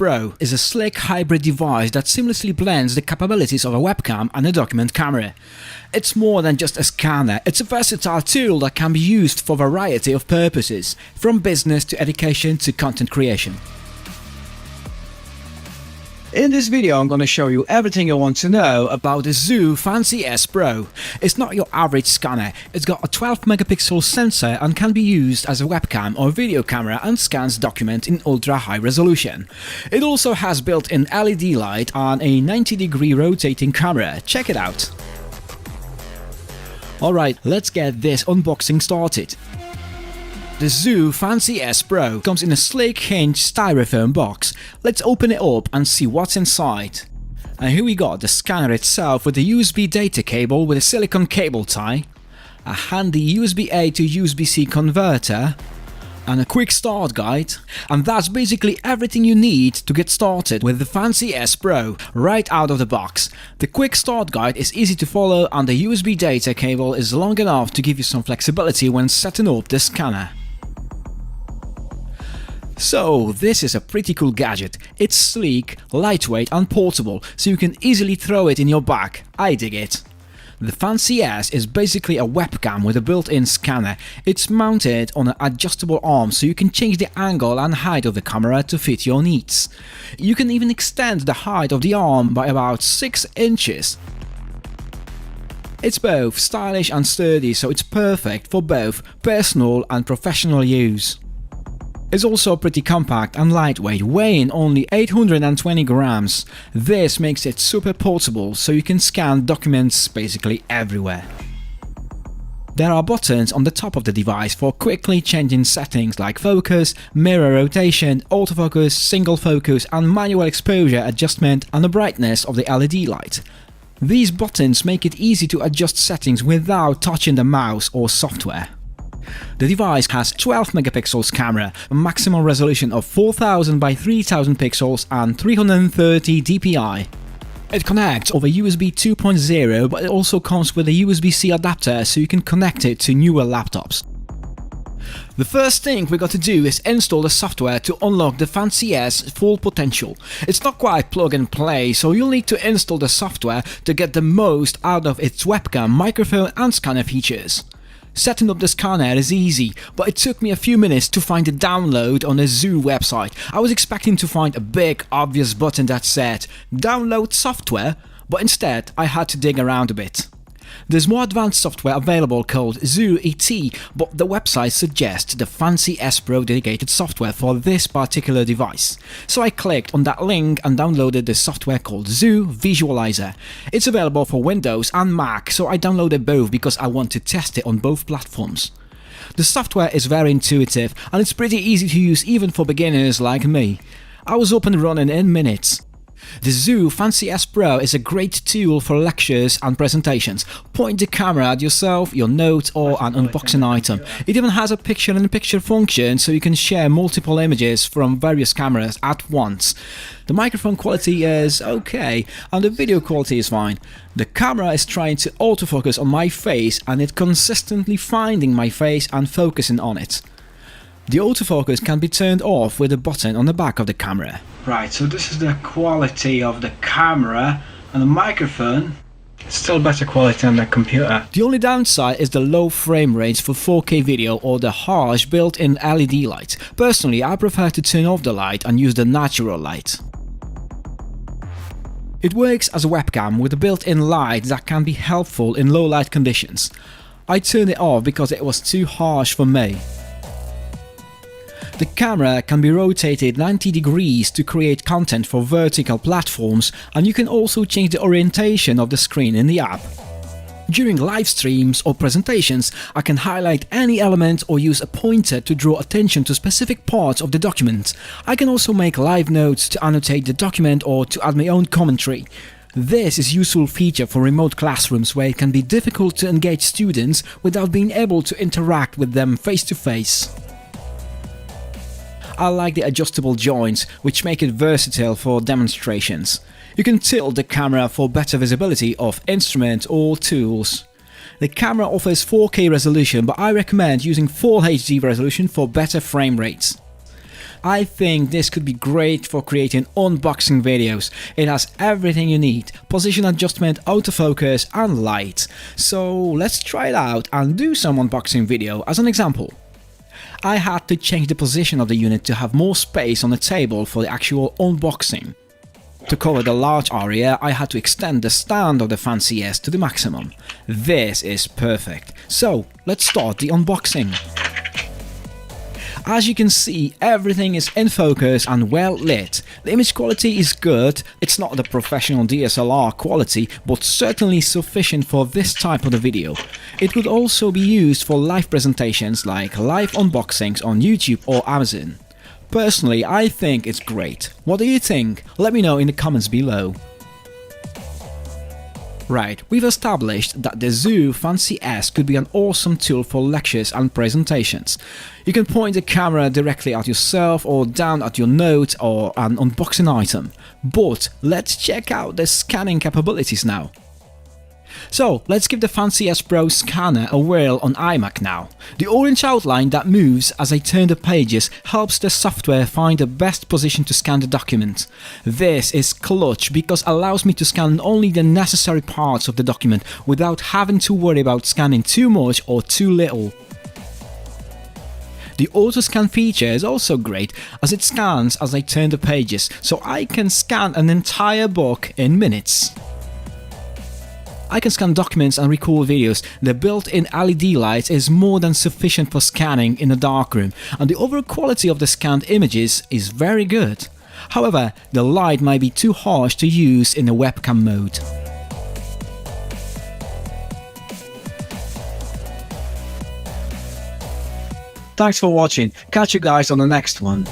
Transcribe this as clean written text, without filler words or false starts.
Pro is a slick hybrid device that seamlessly blends the capabilities of a webcam and a document camera. It's more than just a scanner, it's a versatile tool that can be used for a variety of purposes, from business to education to content creation. In this video I'm going to show you everything you want to know about the CZUR Fancy S Pro. It's not your average scanner, it's got a 12 megapixel sensor and can be used as a webcam or video camera and scans documents in ultra high resolution. It also has built-in LED light and a 90-degree rotating camera. Check it out. Alright, let's get this unboxing started. The CZUR Fancy S Pro comes in a sleek hinged styrofoam box. Let's open it up and see what's inside. And here we got the scanner itself with a USB data cable with a silicone cable tie, a handy USB-A to USB-C converter, and a quick start guide. And that's basically everything you need to get started with the Fancy S Pro right out of the box. The quick start guide is easy to follow and the USB data cable is long enough to give you some flexibility when setting up the scanner. So this is a pretty cool gadget. It's sleek, lightweight and portable, so you can easily throw it in your bag. I dig it. The Fancy S is basically a webcam with a built-in scanner. It's mounted on an adjustable arm so you can change the angle and height of the camera to fit your needs. You can even extend the height of the arm by about 6 inches. It's both stylish and sturdy, so it's perfect for both personal and professional use. It's also pretty compact and lightweight, weighing only 820 grams. This makes it super portable, so you can scan documents basically everywhere. There are buttons on the top of the device for quickly changing settings like focus, mirror rotation, autofocus, single focus and manual exposure adjustment and the brightness of the LED light. These buttons make it easy to adjust settings without touching the mouse or software. The device has 12 megapixels camera, a maximum resolution of 4000 by 3000 pixels and 330 dpi. It connects over USB 2.0, but it also comes with a USB-C adapter so you can connect it to newer laptops. The first thing we got to do is install the software to unlock the Fancy S full potential. It's not quite plug and play, so you'll need to install the software to get the most out of its webcam, microphone and scanner features. Setting up the scanner is easy, but it took me a few minutes to find the download on the CZUR website. I was expecting to find a big obvious button that said download software, but instead I had to dig around a bit. There's more advanced software available called CZUR ET, but the website suggests the Fancy S Pro dedicated software for this particular device. So I clicked on that link and downloaded the software called CZUR Visualizer. It's available for Windows and Mac, so I downloaded both because I want to test it on both platforms. The software is very intuitive and it's pretty easy to use even for beginners like me. I was up and running in minutes. The CZUR Fancy S Pro is a great tool for lectures and presentations. Point the camera at yourself, your notes or an unboxing item. It even has a picture-in-picture function so you can share multiple images from various cameras at once. The microphone quality is okay and the video quality is fine. The camera is trying to autofocus on my face and it's consistently finding my face and focusing on it. The autofocus can be turned off with a button on the back of the camera. Right, so this is the quality of the camera and the microphone. It's still better quality than the computer. The only downside is the low frame rate for 4K video or the harsh built-in LED light. Personally, I prefer to turn off the light and use the natural light. It works as a webcam with a built-in light that can be helpful in low light conditions. I turned it off because it was too harsh for me. The camera can be rotated 90 degrees to create content for vertical platforms, and you can also change the orientation of the screen in the app. During live streams or presentations, I can highlight any element or use a pointer to draw attention to specific parts of the document. I can also make live notes to annotate the document or to add my own commentary. This is a useful feature for remote classrooms where it can be difficult to engage students without being able to interact with them face to face. I like the adjustable joints, which make it versatile for demonstrations. You can tilt the camera for better visibility of instruments or tools. The camera offers 4K resolution, but I recommend using Full HD resolution for better frame rates. I think this could be great for creating unboxing videos. It has everything you need: position adjustment, autofocus and light. So let's try it out and do some unboxing video as an example. I had to change the position of the unit to have more space on the table for the actual unboxing. To cover the large area, I had to extend the stand of the Fancy S to the maximum. This is perfect. So let's start the unboxing. As you can see, everything is in focus and well lit. The image quality is good. It's not the professional DSLR quality, but certainly sufficient for this type of the video. It could also be used for live presentations like live unboxings on YouTube or Amazon. Personally, I think it's great. What do you think? Let me know in the comments below. Right, we've established that the CZUR Fancy S could be an awesome tool for lectures and presentations. You can point the camera directly at yourself or down at your note or an unboxing item. But let's check out the scanning capabilities now. So let's give the Fancy S Pro scanner a whirl on iMac now. The orange outline that moves as I turn the pages helps the software find the best position to scan the document. This is clutch because it allows me to scan only the necessary parts of the document without having to worry about scanning too much or too little. The auto scan feature is also great as it scans as I turn the pages, so I can scan an entire book in minutes. I can scan documents and record videos. The built-in LED light is more than sufficient for scanning in a darkroom, and the overall quality of the scanned images is very good. However, the light might be too harsh to use in the webcam mode. Thanks for watching. Catch you guys on the next one.